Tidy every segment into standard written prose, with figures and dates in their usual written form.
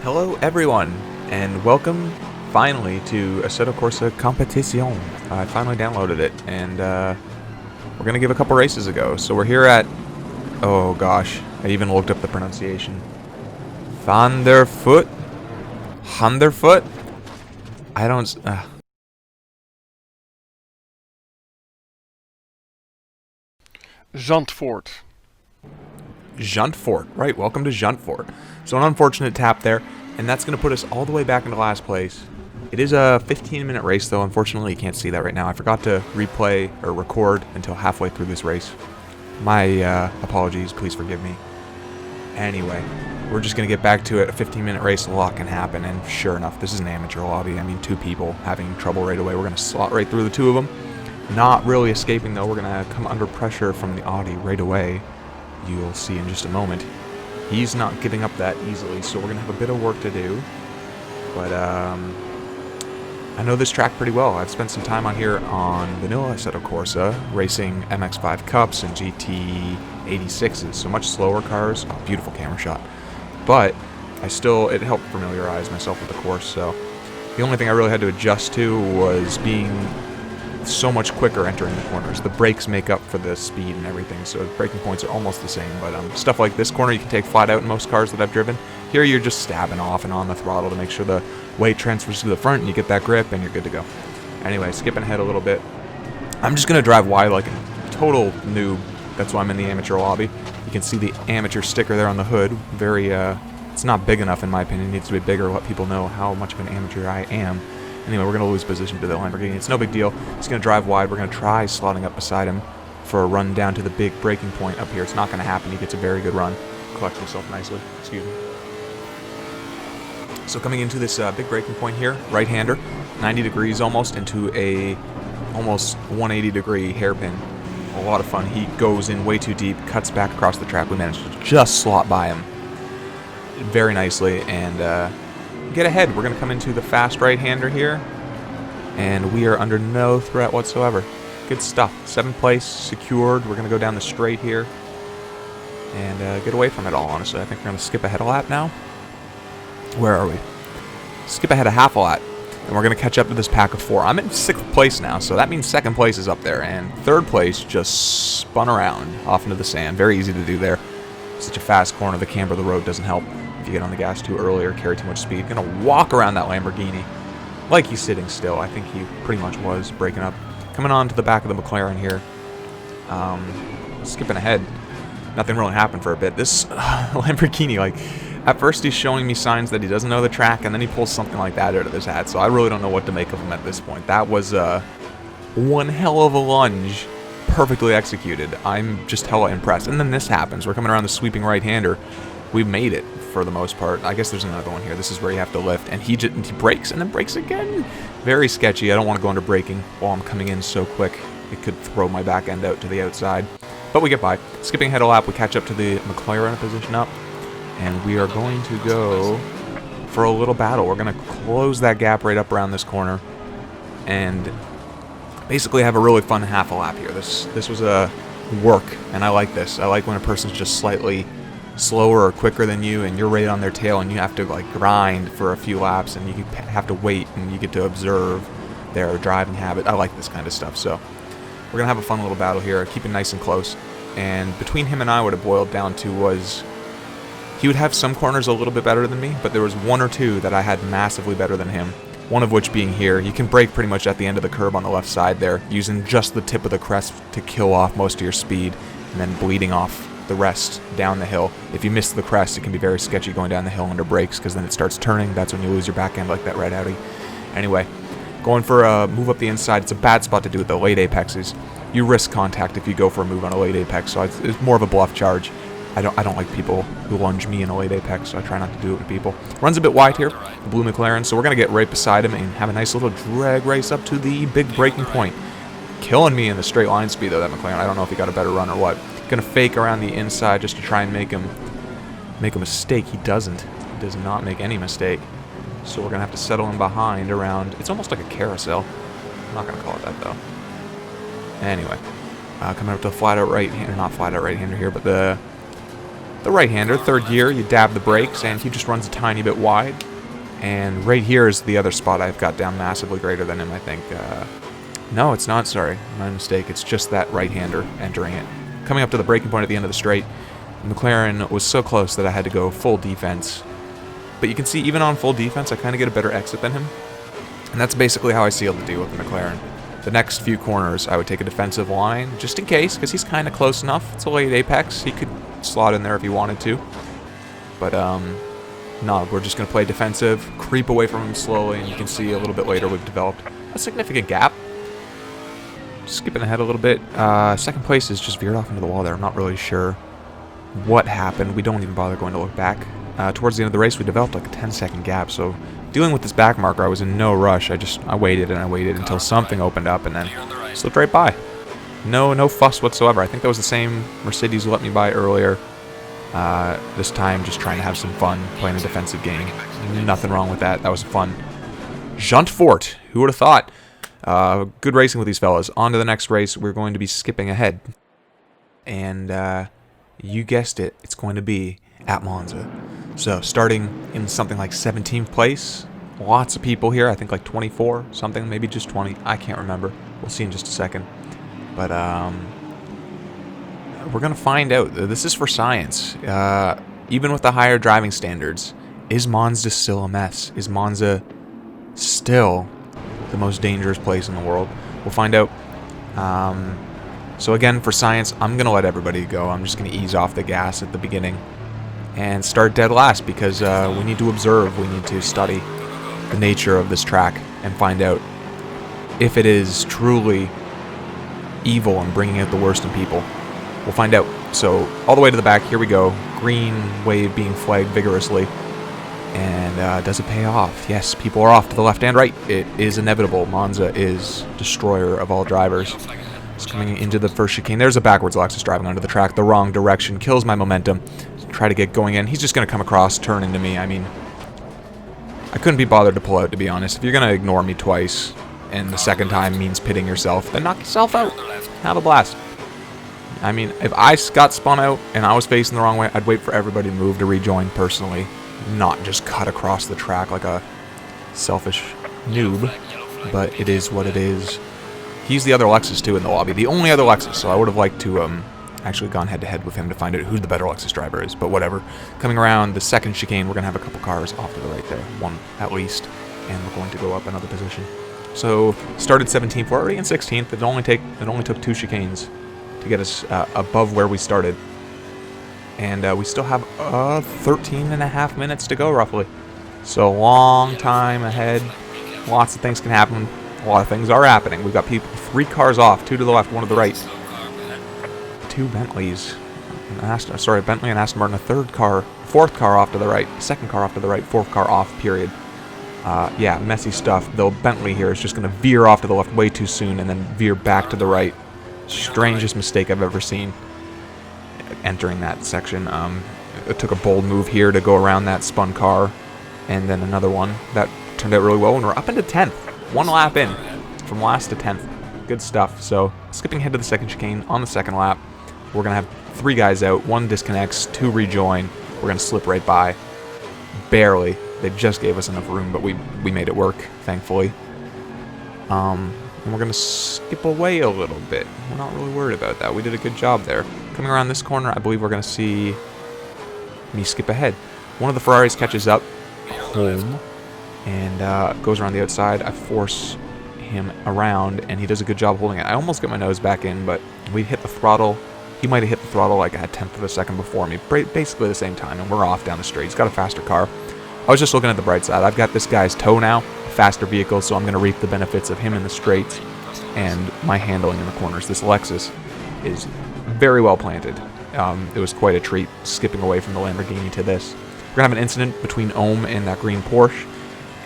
Hello everyone, and welcome finally to Assetto Corsa Competizione. I finally downloaded it, and we're going to give a couple races a go. So we're here at, oh gosh, I even looked up the pronunciation. Zandervoort? Zandervoort? I don't... Zandvoort. Zandervoort, right, welcome to Zandervoort. So an unfortunate tap there, and that's going to put us all the way back into last place. It is a 15-minute race, though. Unfortunately, you can't see that right now. I forgot to replay or record until halfway through this race. My apologies, please forgive me. Anyway, we're just going to get back to it. A 15-minute race, a lot can happen, and sure enough, this is an amateur lobby. I mean, two people having trouble right away. We're going to slot right through the two of them. Not really escaping, though. We're going to come under pressure from the Audi right away. You'll see in just a moment. He's not giving up that easily, so we're going to have a bit of work to do. But I know this track pretty well. I've spent some time on here on vanilla Assetto Corsa, racing MX-5 Cups and GT86s, so much slower cars. Oh, beautiful camera shot. But it helped familiarize myself with the course, so the only thing I really had to adjust to was being so much quicker entering the corners. The brakes make up for the speed and everything, so braking points are almost the same, but stuff like this corner you can take flat out in most cars that I've driven. Here you're just stabbing off and on the throttle to make sure the weight transfers to the front and you get that grip and you're good to go. Anyway, skipping ahead a little bit. I'm just going to drive wide like a total noob. That's why I'm in the amateur lobby. You can see the amateur sticker there on the hood. Very, it's not big enough in my opinion. It needs to be bigger to let people know how much of an amateur I am. Anyway, we're going to lose position to the Lamborghini. It's no big deal. He's going to drive wide. We're going to try slotting up beside him for a run down to the big braking point up here. It's not going to happen. He gets a very good run. Collect himself nicely. Excuse me. So coming into this big braking point here, right-hander, 90 degrees almost into a almost 180 degree hairpin. A lot of fun. He goes in way too deep, cuts back across the track. We managed to just slot by him very nicely and get ahead. We're going to come into the fast right-hander here, and we are under no threat whatsoever. Good stuff. 7th place secured. We're going to go down the straight here and get away from it all, honestly. I think we're going to skip ahead a lap now. Where are we? Skip ahead a half a lap, and we're going to catch up to this pack of 4. I'm in 6th place now, so that means 2nd place is up there, and 3rd place just spun around off into the sand. Very easy to do there. Such a fast corner. The camber of the road doesn't help. If you get on the gas too early or carry too much speed, gonna walk around that Lamborghini like he's sitting still. I think he pretty much was breaking up. Coming on to the back of the McLaren here. Skipping ahead. Nothing really happened for a bit. This Lamborghini, like, at first he's showing me signs that he doesn't know the track, and then he pulls something like that out of his hat, so I really don't know what to make of him at this point. That was one hell of a lunge, perfectly executed. I'm just hella impressed. And then this happens. We're coming around the sweeping right-hander. We made it for the most part. I guess there's another one here. This is where you have to lift, and he brakes and then brakes again. Very sketchy. I don't want to go under braking while I'm coming in so quick. It could throw my back end out to the outside, but we get by. Skipping ahead a lap, we catch up to the McLaren position up, and we are going to go for a little battle. We're going to close that gap right up around this corner and basically have a really fun half a lap here. This was a work, and I like this. I like when a person's just slightly slower or quicker than you, and you're right on their tail, and you have to like grind for a few laps, and you have to wait, and you get to observe their driving habit. I like this kind of stuff. So we're gonna have a fun little battle here, keep it nice and close. And between him and I, what it boiled down to was he would have some corners a little bit better than me, but there was 1 or 2 that I had massively better than him. One of which being here. You can brake pretty much at the end of the curb on the left side there, using just the tip of the crest to kill off most of your speed, and then bleeding off the rest down the hill. If you miss the crest, it can be very sketchy going down the hill under brakes, because then it starts turning. That's when you lose your back end like that red Audi. Anyway, going for a move up the inside. It's a bad spot to do with the late apexes. You risk contact if you go for a move on a late apex, so it's more of a bluff charge. I don't like people who lunge me in a late apex, so I try not to do it with people. Runs a bit wide here, the blue McLaren, so we're going to get right beside him and have a nice little drag race up to the big braking point. Killing me in the straight line speed, though, that McLaren. I don't know if he got a better run or what. Going to fake around the inside just to try and make a mistake. He doesn't. He does not make any mistake. So we're going to have to settle him behind around... It's almost like a carousel. I'm not going to call it that, though. Anyway. Coming up to the flat-out right-hander. Not flat-out right-hander here, but the the right-hander, third gear, you dab the brakes, and he just runs a tiny bit wide. And right here is the other spot I've got down massively greater than him, I think. No, it's not, sorry. My mistake. It's just that right-hander entering it. Coming up to the braking point at the end of the straight, McLaren was so close that I had to go full defense. But you can see, even on full defense, I kind of get a better exit than him. And that's basically how I sealed the deal with the McLaren. The next few corners, I would take a defensive line, just in case, because he's kind of close enough. It's a late apex. He could slot in there if he wanted to. But, no, we're just going to play defensive, creep away from him slowly, and you can see a little bit later we've developed a significant gap. Skipping ahead a little bit, second place is just veered off into the wall there. I'm not really sure what happened. We don't even bother going to look back. Towards the end of the race, we developed like a 10-second gap, so dealing with this back marker, I was in no rush. I waited and I waited until something opened up and then slipped right by. No fuss whatsoever. I think that was the same Mercedes who let me by earlier. This time, just trying to have some fun, playing a defensive game. Nothing wrong with that. That was fun. Zandervoort. Who would have thought? Good racing with these fellas. On to the next race. We're going to be skipping ahead. And, you guessed it. It's going to be at Monza. So, starting in something like 17th place. Lots of people here. I think like 24 something. Maybe just 20. I can't remember. We'll see in just a second. But, we're going to find out. This is for science. Even with the higher driving standards, is Monza still a mess? Is Monza still the most dangerous place in the world? We'll find out. So again, for science, I'm going to let everybody go. I'm just going to ease off the gas at the beginning and start dead last because we need to observe. We need to study the nature of this track and find out if it is truly evil and bringing out the worst in people. We'll find out. So, all the way to the back, here we go. Green wave being flagged vigorously. And does it pay off? Yes, people are off to the left and right. It is inevitable. Monza is destroyer of all drivers. It's coming into the first chicane. There's a backwards Lexus driving onto the track the wrong direction. Kills my momentum. Try to get going in. He's just going to come across, turn into me. I mean, I couldn't be bothered to pull out, to be honest. If you're going to ignore me twice, and the second time means pitting yourself, then knock yourself out. Have a blast. I mean, if I got spun out and I was facing the wrong way, I'd wait for everybody to move to rejoin personally, not just cut across the track like a selfish noob. But it is what it is. He's the other Lexus, too, in the lobby. The only other Lexus, so I would have liked to actually gone head-to-head with him to find out who the better Lexus driver is. But whatever. Coming around the second chicane, we're going to have a couple cars off to the right there. One, at least. And we're going to go up another position. So, started 17th. We're already in 16th. It only took 2 chicanes to get us above where we started. And we still have 13 and a half minutes to go, roughly. So, long time ahead. Lots of things can happen. A lot of things are happening. We've got people, 3 cars off, 2 to the left, 1 to the right. 2 Bentleys. Bentley and Aston Martin, a 4th car off to the right, 2nd car off to the right, 4th car off, period. Yeah, messy stuff. Though Bentley here is just going to veer off to the left way too soon and then veer back to the right. Strangest mistake I've ever seen entering that section. It took a bold move here to go around that spun car, and then another one that turned out really well, and we're up into 10th. 1 lap in, from last to 10th. Good stuff. So, skipping ahead to the second chicane on the second lap, we're going to have 3 guys out, 1 disconnects, 2 rejoin. We're going to slip right by. Barely. They just gave us enough room, but we made it work, thankfully. And we're going to skip away a little bit. We're not really worried about that. We did a good job there. Coming around this corner, I believe we're going to see me skip ahead. One of the Ferraris catches up home and goes around the outside. I force him around, and he does a good job holding it. I almost get my nose back in, but we hit the throttle. He might have hit the throttle like a 10th of a second before me, basically the same time, and we're off down the straight. He's got a faster car. I was just looking at the bright side. I've got this guy's toe now, a faster vehicle, so I'm going to reap the benefits of him in the straights and my handling in the corners. This Lexus is very well planted. It was quite a treat skipping away from the Lamborghini to this. We're going to have an incident between Ohm and that green Porsche,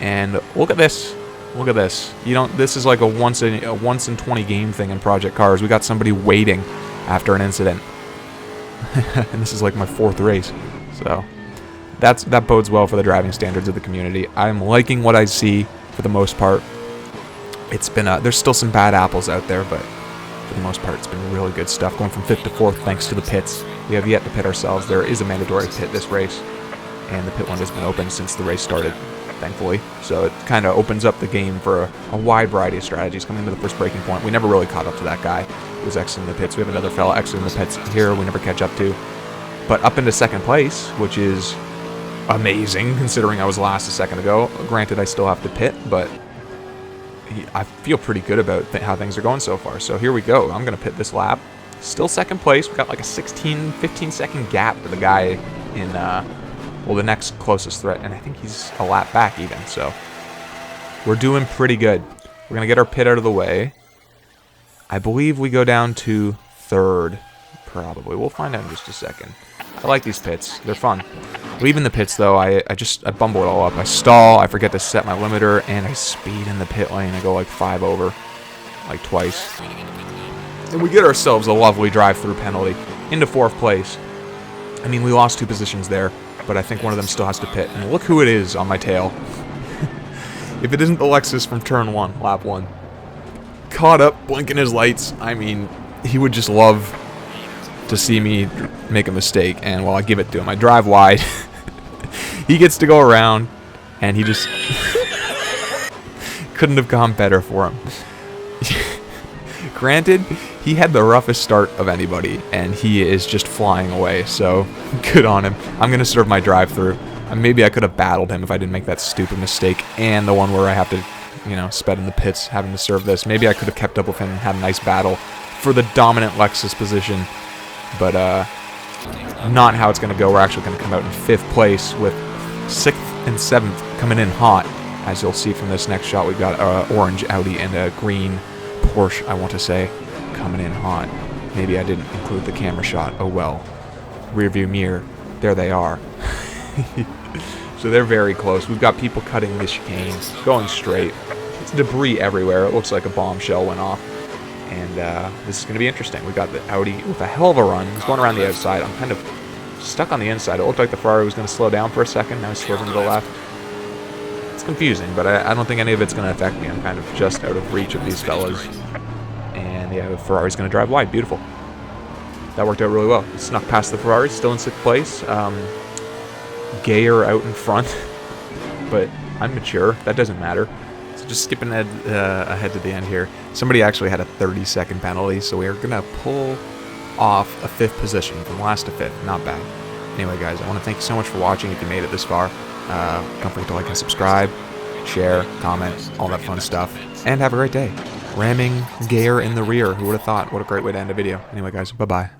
and look at this. Look at this. This is like a once in 20 game thing in Project Cars. We got somebody waiting after an incident. And this is like my 4th race. So that bodes well for the driving standards of the community. I'm liking what I see for the most part. It's been there's still some bad apples out there, but for the most part it's been really good stuff. Going from 5th to 4th thanks to the pits. We have yet to pit ourselves. There is a mandatory pit this race, and the pit window has been open since the race started, thankfully. So it kind of opens up the game for a wide variety of strategies. Coming to the first braking point, we never really caught up to that guy who was exiting the pits. We have another fella exiting the pits here we never catch up to. But up into second place, which is amazing considering I was last a second ago. Granted, I still have to pit, but I feel pretty good about how things are going so far. So here we go. I'm going to pit this lap. Still second place. We got like a 15 second gap to the guy in, well, the next closest threat. And I think he's a lap back even. So we're doing pretty good. We're going to get our pit out of the way. I believe we go down to third, probably. We'll find out in just a second. I like these pits. They're fun. Leaving the pits, though, I bumble it all up. I stall, I forget to set my limiter, and I speed in the pit lane. I go like 5 over, like twice. And we get ourselves a lovely drive-through penalty into 4th place. I mean, we lost 2 positions there, but I think one of them still has to pit. And look who it is on my tail. If it isn't the Lexus from turn 1, lap 1. Caught up, blinking his lights. I mean, he would just love to see me make a mistake, and well, I give it to him. I drive wide. He gets to go around, and he just couldn't have gone better for him. Granted, he had the roughest start of anybody, and he is just flying away, so good on him. I'm going to serve my drive-through. Maybe I could have battled him if I didn't make that stupid mistake, and the one where I have to, you know, sped in the pits having to serve this. Maybe I could have kept up with him and had a nice battle for the dominant Lexus position, but not how it's going to go. We're actually going to come out in 5th place with 6th and 7th coming in hot. As you'll see from this next shot, we've got an orange Audi and a green Porsche, I want to say, coming in hot. Maybe I didn't include the camera shot. Oh well. Rear view mirror. There they are. So they're very close. We've got people cutting the chicane, going straight. It's debris everywhere. It looks like a bombshell went off. And this is going to be interesting. We got the Audi with a hell of a run. He's going around the outside. I'm kind of stuck on the inside. It looked like the Ferrari was going to slow down for a second. Now he's swerving to the left. It's confusing, but I don't think any of it's going to affect me. I'm kind of just out of reach of these fellas. And yeah, the Ferrari's going to drive wide. Beautiful. That worked out really well. Snuck past the Ferrari, still in 6th place. Gayer out in front. But I'm mature. That doesn't matter. So just skipping ahead to the end here. Somebody actually had a 30-second penalty, so we are going to pull off a 5th position from last to 5th. Not bad. Anyway, guys, I want to thank you so much for watching if you made it this far. Don't forget to like and subscribe, share, comment, all that fun stuff. And have a great day. Ramming Gayer in the rear. Who would have thought? What a great way to end a video. Anyway, guys, bye-bye.